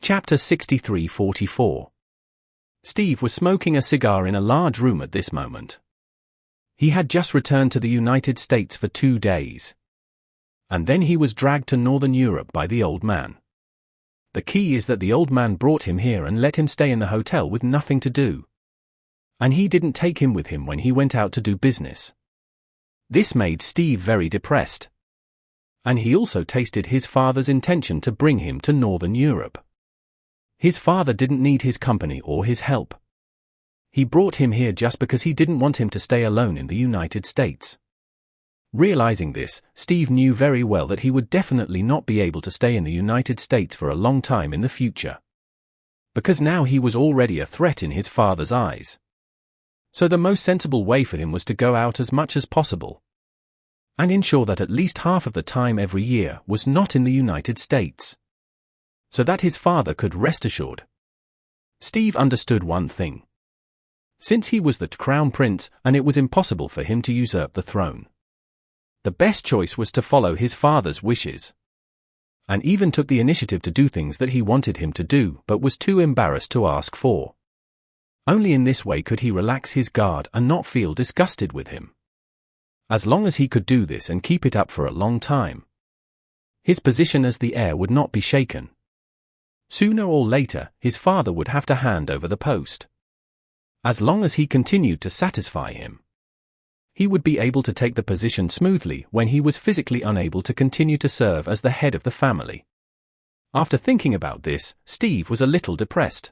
Chapter 63:44. Steve was smoking a cigar in a large room at this moment. He had just returned to the United States for 2 days. And then he was dragged to Northern Europe by the old man. The key is that the old man brought him here and let him stay in the hotel with nothing to do. And he didn't take him with him when he went out to do business. This made Steve very depressed. And he also tasted his father's intention to bring him to Northern Europe. His father didn't need his company or his help. He brought him here just because he didn't want him to stay alone in the United States. Realizing this, Steve knew very well that he would definitely not be able to stay in the United States for a long time in the future. Because now he was already a threat in his father's eyes. So the most sensible way for him was to go out as much as possible. And ensure that at least half of the time every year was not in the United States. So that his father could rest assured. Steve understood one thing. Since he was the crown prince and it was impossible for him to usurp the throne, the best choice was to follow his father's wishes. And even took the initiative to do things that he wanted him to do but was too embarrassed to ask for. Only in this way could he relax his guard and not feel disgusted with him. As long as he could do this and keep it up for a long time, his position as the heir would not be shaken. Sooner or later, his father would have to hand over the post. As long as he continued to satisfy him, he would be able to take the position smoothly when he was physically unable to continue to serve as the head of the family. After thinking about this, Steve was a little depressed.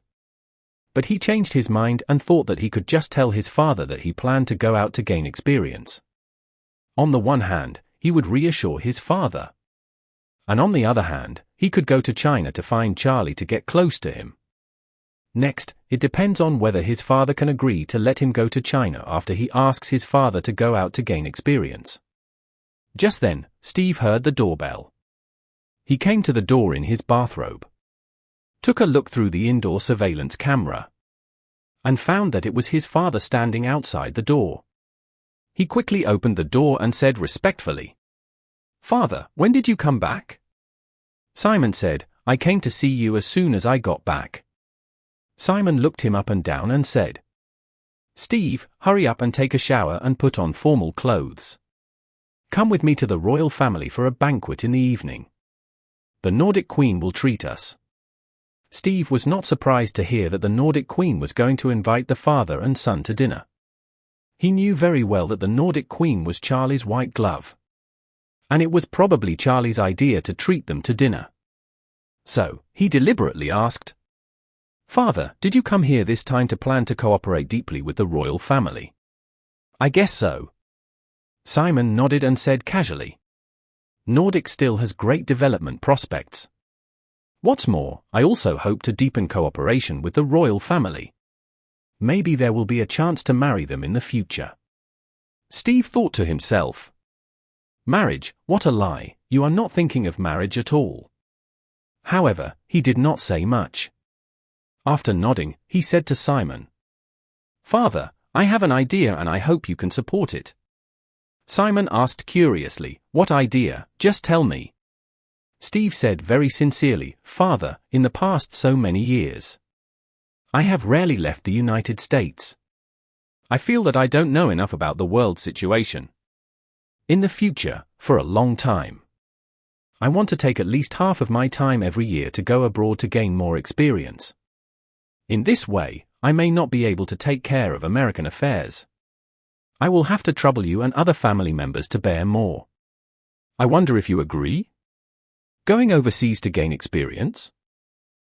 But he changed his mind and thought that he could just tell his father that he planned to go out to gain experience. On the one hand, he would reassure his father. And on the other hand, he could go to China to find Charlie to get close to him. Next, it depends on whether his father can agree to let him go to China after he asks his father to go out to gain experience. Just then, Steve heard the doorbell. He came to the door in his bathrobe. Took a look through the indoor surveillance camera. And found that it was his father standing outside the door. He quickly opened the door and said respectfully, "Father, when did you come back?" Simon said, "I came to see you as soon as I got back." Simon looked him up and down and said, "Steve, hurry up and take a shower and put on formal clothes. Come with me to the royal family for a banquet in the evening. The Nordic Queen will treat us." Steve was not surprised to hear that the Nordic Queen was going to invite the father and son to dinner. He knew very well that the Nordic Queen was Charlie's white glove. And it was probably Charlie's idea to treat them to dinner. So, he deliberately asked, "Father, did you come here this time to plan to cooperate deeply with the royal family?" "I guess so." Simon nodded and said casually, "Nordic still has great development prospects. What's more, I also hope to deepen cooperation with the royal family. Maybe there will be a chance to marry them in the future." Steve thought to himself, "Marriage, what a lie, you are not thinking of marriage at all." However, he did not say much. After nodding, he said to Simon, "Father, I have an idea and I hope you can support it." Simon asked curiously, "What idea? Just tell me." Steve said very sincerely, "Father, in the past so many years, I have rarely left the United States. I feel that I don't know enough about the world situation. In the future, for a long time, I want to take at least half of my time every year to go abroad to gain more experience. In this way, I may not be able to take care of American affairs. I will have to trouble you and other family members to bear more. I wonder if you agree? Going overseas to gain experience?"